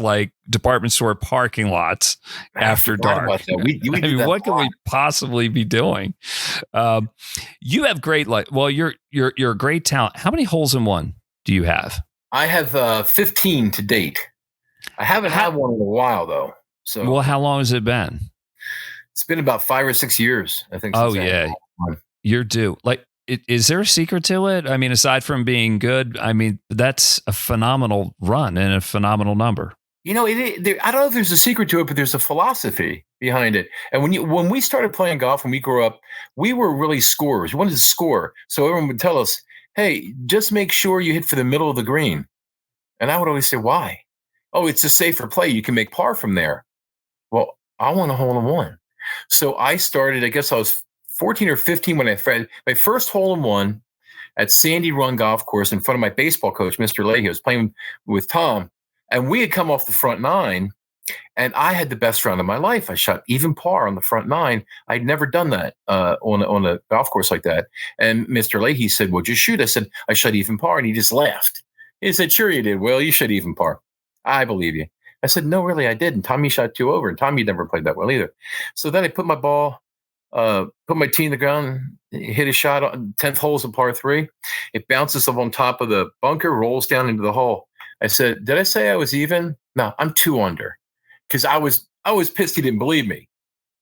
Speaker 3: department store parking lots after dark. What can we possibly be doing? You have great well, you're a great talent. How many holes in one do you have?
Speaker 4: I have 15 to date. I haven't had one in a while though. So,
Speaker 3: well, how long has it been?
Speaker 4: It's been about 5 or 6 years, I think.
Speaker 3: Oh yeah, you're due. Like, is there a secret to it? I mean, aside from being good, I mean, that's a phenomenal run and a phenomenal number.
Speaker 4: I don't know if there's a secret to it, but there's a philosophy behind it. And when we started playing golf, when we grew up, we were really scorers. We wanted to score. So everyone would tell us, hey, just make sure you hit for the middle of the green. And I would always say, why? Oh, it's a safer play. You can make par from there. Well, I want a hole in one. So I started, I guess I was 14 or 15 when I had my first hole in one at Sandy Run Golf Course in front of my baseball coach, Mr. Leahy. I was playing with Tom, and we had come off the front nine, and I had the best round of my life. I shot even par on the front nine. I'd never done that on a golf course like that. And Mr. Leahy said, well, just shoot. I said, I shot even par, and he just laughed. He said, sure you did. Well, you shot even par. I believe you. I said, no, really, I didn't. Tommy shot 2 over, and Tommy never played that well either. So then I put my ball, put my tee in the ground, hit a shot on 10th hole's a par 3. It bounces up on top of the bunker, rolls down into the hole. I said, did I say I was even? No, I'm 2 under. Because I was pissed he didn't believe me,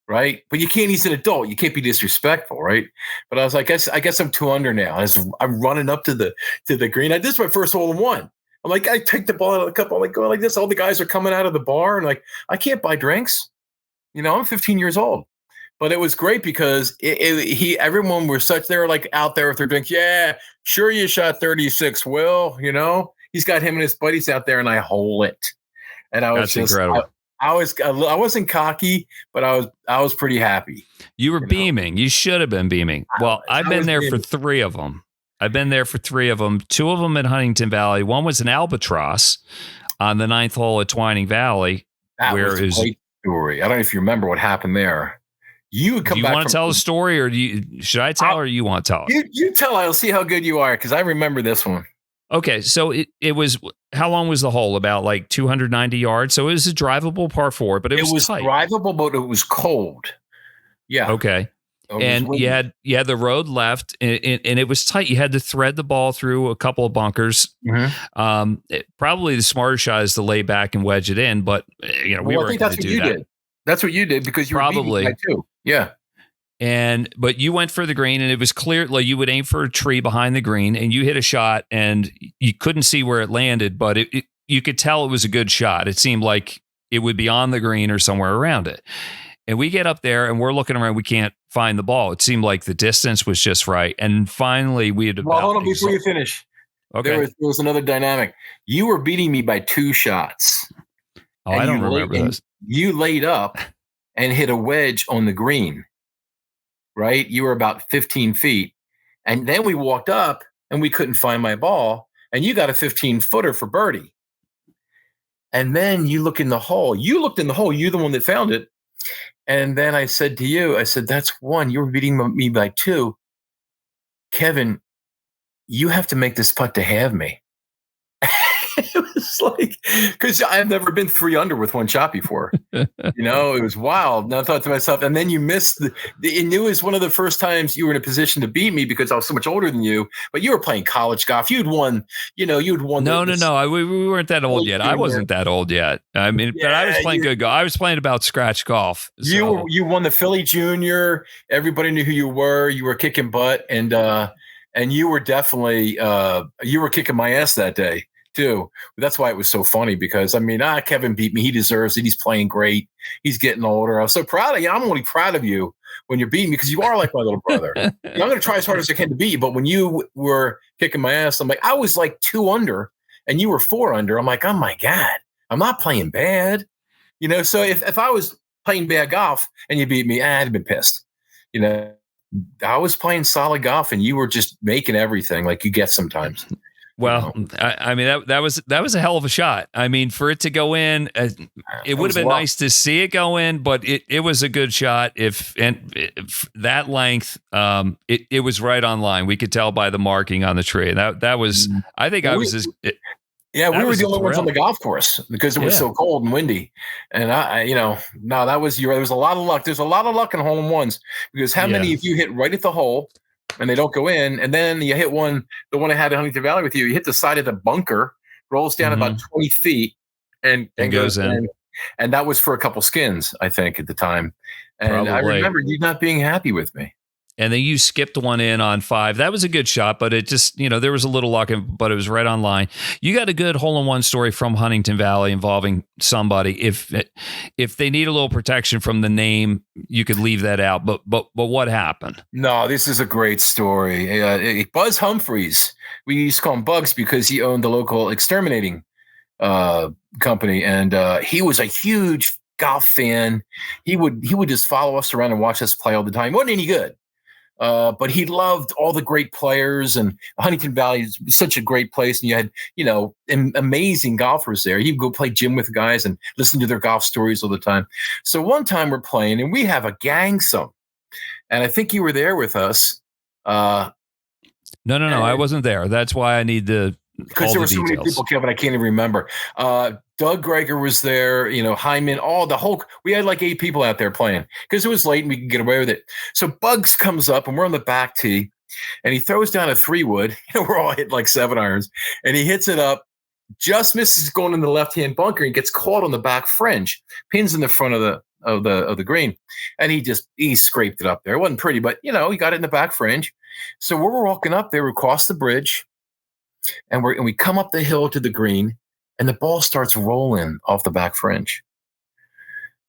Speaker 4: right? But you can't, he's an adult. You can't be disrespectful, right? But I was like, I guess I'm 2 under now. I'm running up to the green. This is my first hole in one. I'm like, I take the ball out of the cup. I'm like going like this. All the guys are coming out of the bar, and like, I can't buy drinks. I'm 15 years old. But it was great because everyone were they were like out there with their drinks. Yeah, sure, you shot 36. Will, he's got him and his buddies out there, and I hole it. And I was incredible. I wasn't cocky, but I was pretty happy.
Speaker 3: You were beaming. You should have been beaming. Well, I've been there for 3 of them. 2 of them in Huntington Valley. One was an albatross on the 9th hole at Twining Valley.
Speaker 4: That was a great story. I don't know if you remember what happened there. You would come
Speaker 3: do you
Speaker 4: back.
Speaker 3: Want to tell the story, or should I tell, or you want to tell?
Speaker 4: You tell. I'll see how good you are, because I remember this one.
Speaker 3: Okay, so it was, how long was the hole? About like 290 yards. So it was a drivable par 4, but it was tight.
Speaker 4: Drivable, but it was cold. Yeah.
Speaker 3: Okay. And you had the road left, and it was tight. You had to thread the ball through a couple of bunkers. Mm-hmm. Probably the smarter shot is to lay back and wedge it in, but we weren't going to do that.
Speaker 4: Did. That's what you did, because you
Speaker 3: probably
Speaker 4: were too. Yeah.
Speaker 3: But you went for the green, and it was clear. Like, you would aim for a tree behind the green, and you hit a shot, and you couldn't see where it landed, but you could tell it was a good shot. It seemed like it would be on the green or somewhere around it. And we get up there, and we're looking around. We can't find the ball. It seemed like the distance was just right. And finally, we had.
Speaker 4: Well, hold on before you finish. Okay. There was another dynamic. You were beating me by 2 shots.
Speaker 3: Oh, I don't remember this.
Speaker 4: You laid up and hit a wedge on the green. Right? You were about 15 feet. And then we walked up, and we couldn't find my ball. And you got a 15-footer for birdie. And then you look in the hole. You looked in the hole. You're the one that found it. And then I said to you, that's 1. You were beating me by 2. Kevin, you have to make this putt to have me. It was like, because I've never been 3 under with 1 shot before. It was wild. And I thought to myself, and then you missed and it was one of the first times you were in a position to beat me, because I was so much older than you, but you were playing college golf. You'd won.
Speaker 3: No. We weren't that old yet. I wasn't that old yet. I mean, but I was playing good golf. I was playing about scratch golf. So.
Speaker 4: You won the Philly Junior. Everybody knew who you were. You were kicking butt, and you were definitely you were kicking my ass that day too. That's why it was so funny, because Kevin beat me. He deserves it. He's playing great. He's getting older. I was so proud of you. I'm only proud of you when you're beating me, because you are like my little brother. I'm going to try as hard as I can to beat you. But when you were kicking my ass, I'm like, I was like 2 under and you were 4 under. I'm like, oh my God, I'm not playing bad. So if I was playing bad golf and you beat me, I'd have been pissed. I was playing solid golf, and you were just making everything like you get sometimes.
Speaker 3: Well, I mean, that was a hell of a shot. I mean, for it to go in, it would have been nice to see it go in, but it was a good shot. If that length, it was right on line. We could tell by the marking on the tree. That was, I think I was.
Speaker 4: Yeah, we
Speaker 3: That
Speaker 4: were
Speaker 3: was
Speaker 4: the
Speaker 3: a
Speaker 4: only ones on
Speaker 3: thrill.
Speaker 4: the golf course because it was
Speaker 3: Yeah.
Speaker 4: so cold and windy. And no, that was there was a lot of luck. There's a lot of luck in hole in ones because how many of you hit right at the hole and they don't go in, and then you hit one, the one I had in Huntington Valley with you hit the side of the bunker, rolls down about 20 feet, and
Speaker 3: goes in.
Speaker 4: And that was for a couple skins, I think, at the time. And I
Speaker 3: Probably.
Speaker 4: remember you not being happy with me.
Speaker 3: And then you skipped one in on 5. That was a good shot, but it just, there was a little luck, but it was right on line. You got a good hole-in-one story from Huntington Valley involving somebody. If they need a little protection from the name, you could leave that out. But what happened?
Speaker 4: No, this is a great story. Buzz Humphreys, we used to call him Bugs because he owned the local exterminating company, and he was a huge golf fan. He would just follow us around and watch us play all the time. He wasn't any good. But he loved all the great players, and Huntington Valley is such a great place. And you had, amazing golfers there. He'd go play gym with guys and listen to their golf stories all the time. So one time we're playing and we have a gangsome, and I think you were there with us.
Speaker 3: No, I wasn't there. That's why I need
Speaker 4: because there were so many people, Kevin, I can't even remember. Doug Greger was there, Hyman, we had like 8 people out there playing because it was late and we could get away with it. So Bugs comes up and we're on the back tee and he throws down a 3-wood. We're all hitting like 7 irons and he hits it up, just misses going in the left-hand bunker and gets caught on the back fringe, pins in the front of the green. And he scraped it up there. It wasn't pretty, but he got it in the back fringe. So we're walking up there, we cross the bridge and we come up the hill to the green. And the ball starts rolling off the back fringe.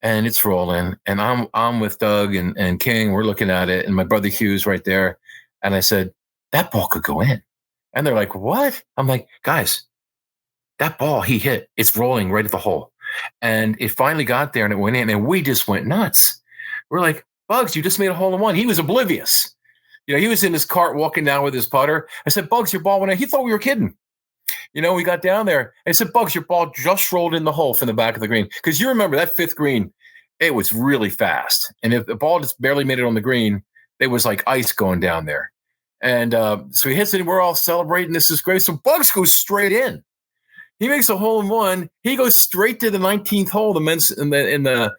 Speaker 4: And it's rolling. And I'm with Doug and King. We're looking at it. And my brother Hugh's right there. And I said, that ball could go in. And they're like, what? I'm like, guys, that ball he hit, it's rolling right at the hole. And it finally got there and it went in. And we just went nuts. We're like, Bugs, you just made a hole in one. He was oblivious. He was in his cart walking down with his putter. I said, Bugs, your ball went in. He thought we were kidding. We got down there and said, Bugs, your ball just rolled in the hole from the back of the green. Because you remember that 5th green, it was really fast. And if the ball just barely made it on the green, it was like ice going down there. And so he hits it and we're all celebrating. This is great. So Bugs goes straight in. He makes a hole in one. He goes straight to the 19th hole, the men's in the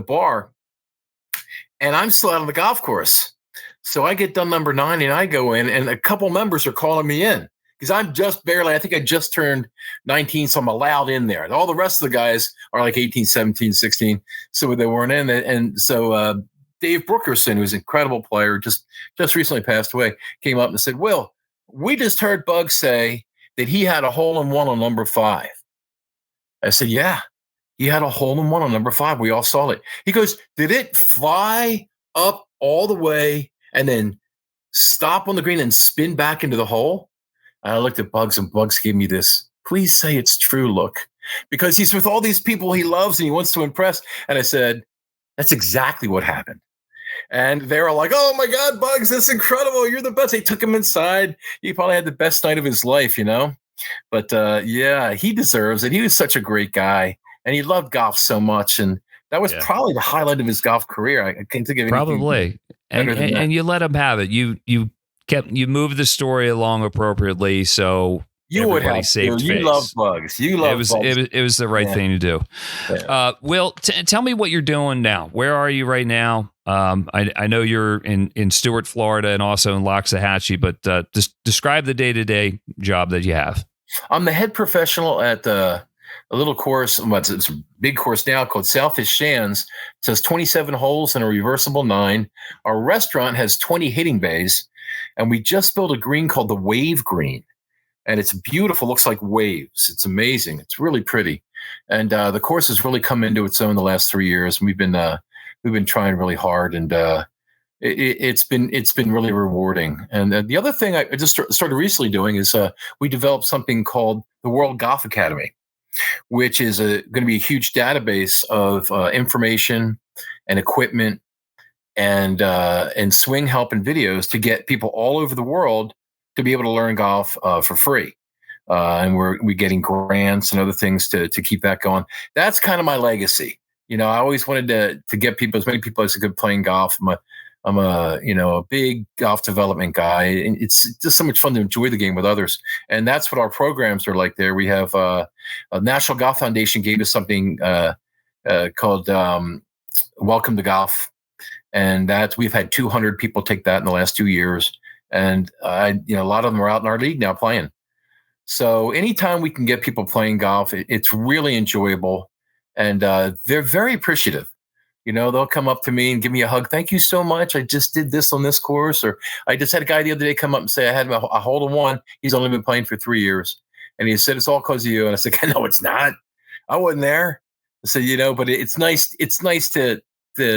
Speaker 4: bar. And I'm still out on the golf course. So I get done number 9 and I go in and a couple members are calling me in. Because I'm just barely, I think I just turned 19, so I'm allowed in there. All the rest of the guys are like 18, 17, 16, so they weren't in. And so Dave Brookerson, who's an incredible player, just recently passed away, came up and said, Will, we just heard Bug say that he had a hole in one on number 5. I said, yeah, he had a hole in one on number 5. We all saw it. He goes, did it fly up all the way and then stop on the green and spin back into the hole? And I looked at Bugs, and Bugs gave me this, please say it's true look, because he's with all these people he loves and he wants to impress. And I said, that's exactly what happened. And they were like, oh, my God, Bugs, that's incredible. You're the best. They took him inside. He probably had the best night of his life, But, yeah, he deserves it. He was such a great guy, and he loved golf so much. And that was probably the highlight of his golf career. I can't think of anything.
Speaker 3: Probably. And you let him have it. You moved the story along appropriately, so
Speaker 4: you would have saved. You love Bugs. You love Bugs.
Speaker 3: It was the right thing to do. Yeah. Will, tell me what you're doing now. Where are you right now? I know you're in Stuart, Florida, and also in Loxahatchee, but just describe the day-to-day job that you have.
Speaker 4: I'm the head professional at a little course. It's a big course now called Southeast Shands. It says 27 holes and a reversible 9. Our restaurant has 20 hitting bays. And we just built a green called the Wave Green. And it's beautiful. Looks like waves. It's amazing. It's really pretty. And the course has really come into its own the last 3 years. We've been trying really hard, and it's been really rewarding. And the other thing I just started recently doing is we developed something called the World Golf Academy, which is going to be a huge database of information and equipment and swing help and videos to get people all over the world to be able to learn golf for free. And we're getting grants and other things to keep that going. That's kind of my legacy. I always wanted to get people, as many people as I could, playing golf. a big golf development guy, and it's just so much fun to enjoy the game with others. And that's what our programs are like there. We have a National Golf Foundation gave us something called Welcome to Golf. And that we've had 200 people take that in the last 2 years. And a lot of them are out in our league now playing. So anytime we can get people playing golf, it's really enjoyable. And they're very appreciative. They'll come up to me and give me a hug. Thank you so much. I just did this on this course. Or I just had a guy the other day come up and say, I had a hole in one. He's only been playing for 3 years. And he said, it's all because of you. And I said, no, it's not. I wasn't there. I said, but it's nice. It's nice to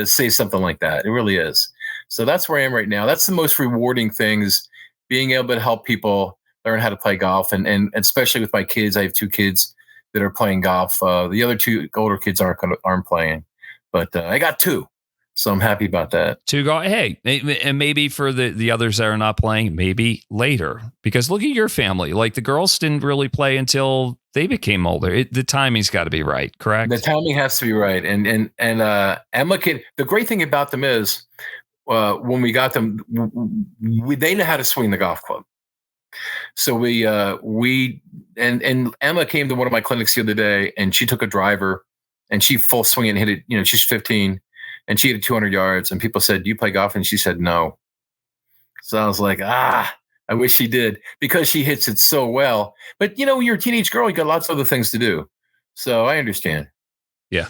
Speaker 4: say something like that. It really is. So that's where I am right now. That's the most rewarding thing, is being able to help people learn how to play golf. And especially with my kids, I have 2 kids that are playing golf. The other 2 older kids aren't playing, but I got 2. So I'm happy about that.
Speaker 3: To go, hey, and maybe for the others that are not playing, maybe later. Because look at your family. Like the girls didn't really play until they became older. The timing's got to be right, correct?
Speaker 4: The timing has to be right. And Emma the great thing about them is when we got them, they know how to swing the golf club. So we Emma came to one of my clinics the other day, and she took a driver and she full swing and hit it. She's 15. And she hit it 200 yards, and people said, do you play golf? And she said, no. So I was like, I wish she did, because she hits it so well. But, when you're a teenage girl, you got lots of other things to do. So I understand.
Speaker 3: Yeah.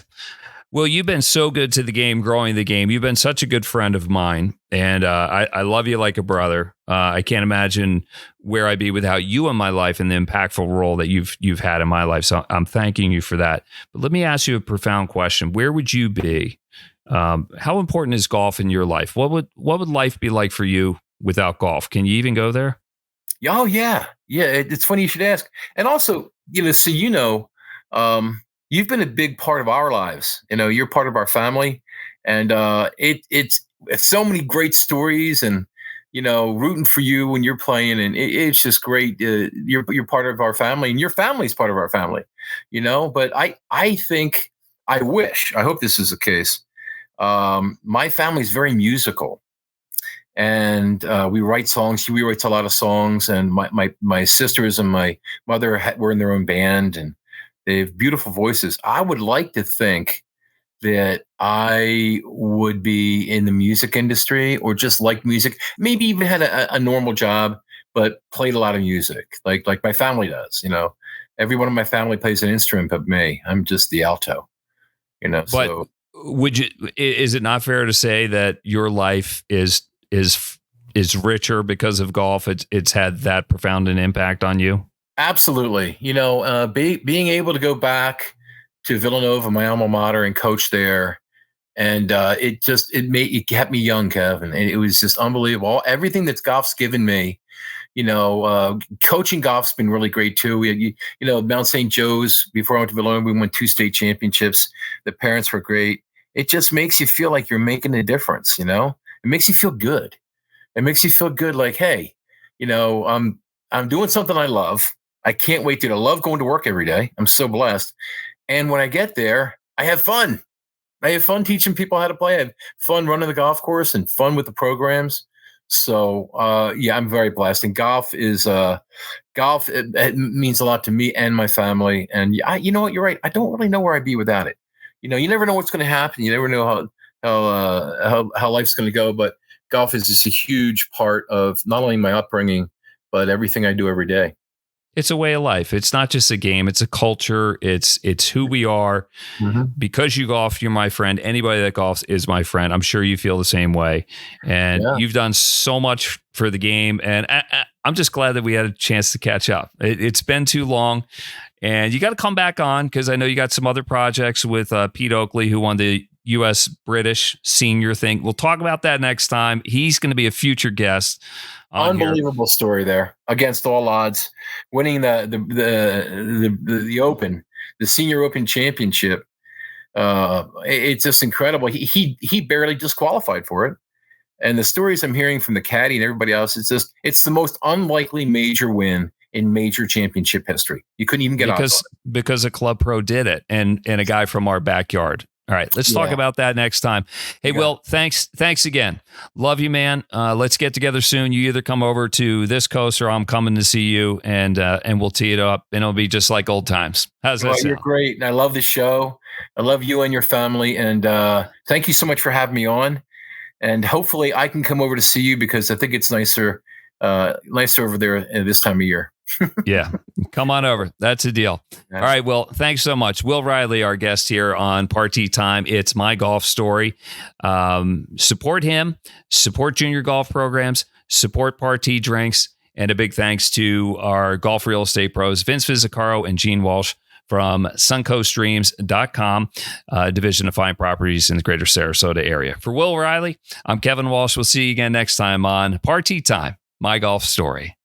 Speaker 3: Well, you've been so good to the game, growing the game. You've been such a good friend of mine, and I love you like a brother. I can't imagine where I'd be without you in my life and the impactful role that you've had in my life. So I'm thanking you for that. But let me ask you a profound question. Where would you be? How important is golf in your life? What would life be like for you without golf? Can you even go there?
Speaker 4: Oh yeah. It's funny you should ask. And also, so you've been a big part of our lives. You're part of our family, and it's so many great stories, and rooting for you when you're playing, and it's just great. You're part of our family, and your family's part of our family. But I think I hope this is the case. My family's very musical, and we write songs. We write a lot of songs, and my sisters and my mother were in their own band, and they have beautiful voices. I would like to think that I would be in the music industry, or just like music, maybe even had a normal job, but played a lot of music like my family does. Everyone in my family plays an instrument but me. I'm just the alto.
Speaker 3: But
Speaker 4: so
Speaker 3: is it not fair to say that your life is richer because of golf? It's had that profound an impact on you?
Speaker 4: Absolutely. Being able to go back to Villanova, my alma mater, and coach there, and it kept me young, Kevin, and it was just unbelievable. Everything that golf's given me. Coaching golf's been really great too. We had, Mount St. Joe's, before I went to Villanova, we won 2 state championships. The parents were great. It just makes you feel like you're making a difference. It makes you feel good. It makes you feel good. Like, hey, I'm doing something I love. I can't wait to. I love going to work every day. I'm so blessed. And when I get there, I have fun. I have fun teaching people how to play. I have fun running the golf course and fun with the programs. So, I'm very blessed. And golf is it means a lot to me and my family. And you know what? You're right. I don't really know where I'd be without it. You never know what's going to happen. You never know how life's going to go. But golf is just a huge part of not only my upbringing, but everything I do every day.
Speaker 3: It's a way of life. It's not just a game. It's a culture. It's who we are. Mm-hmm. Because you golf, you're my friend. Anybody that golfs is my friend. I'm sure you feel the same way. And you've done so much for the game. And I'm just glad that we had a chance to catch up. It's been too long. And you got to come back on, because I know you got some other projects with Pete Oakley, who won the U.S. British senior thing. We'll talk about that next time. He's going to be a future guest.
Speaker 4: Unbelievable story there, against all odds, winning the Open, the Senior Open Championship. It's just incredible. He barely disqualified for it. And the stories I'm hearing from the caddy and everybody else, it's the most unlikely major win in major championship history. You couldn't even get
Speaker 3: because a club pro did it, and a guy from our backyard. All right, let's talk about that next time. Hey, Will, thanks again. Love you, man. Let's get together soon. You either come over to this coast or I'm coming to see you, and we'll tee it up, and it'll be just like old times. How's that sound?
Speaker 4: You're great, and I love the show. I love you and your family, and thank you so much for having me on. And hopefully I can come over to see you because I think it's nicer over there at this time of year.
Speaker 3: Yeah, come on over. That's a deal. All right, Will, thanks so much. Will Reilly, our guest here on Party Time. It's My Golf Story. Support him, support junior golf programs, support Party Drinks, and a big thanks to our golf real estate pros, Vince Vizzacaro and Gene Walsh from suncoastdreams.com, division of fine properties in the greater Sarasota area. For Will Reilly, I'm Kevin Walsh. We'll see you again next time on Party Time, My Golf Story.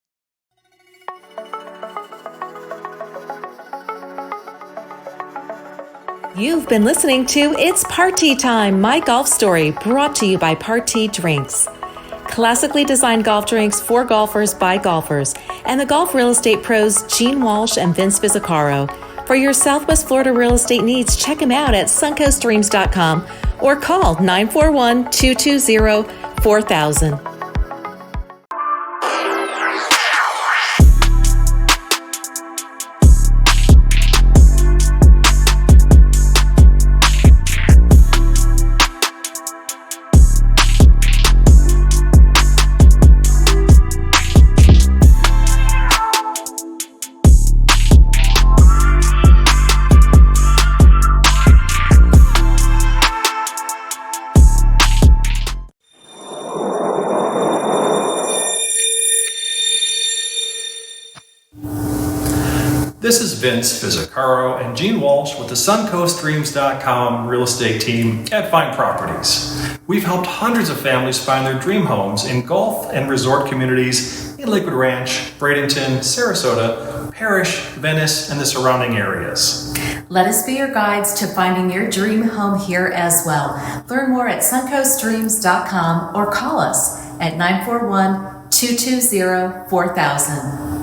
Speaker 2: You've been listening to It's Party Time, My Golf Story, brought to you by Party Drinks. Classically designed golf drinks for golfers by golfers, and the golf real estate pros Gene Walsh and Vince Vizzacaro. For your Southwest Florida real estate needs, check them out at suncoastdreams.com or call 941-220-4000.
Speaker 5: This is Vince Vizzacaro and Gene Walsh with the suncoastdreams.com real estate team at Fine Properties. We've helped hundreds of families find their dream homes in golf and resort communities in Lakewood Ranch, Bradenton, Sarasota, Parrish, Venice, and the surrounding areas.
Speaker 2: Let us be your guides to finding your dream home here as well. Learn more at suncoastdreams.com or call us at 941-220-4000.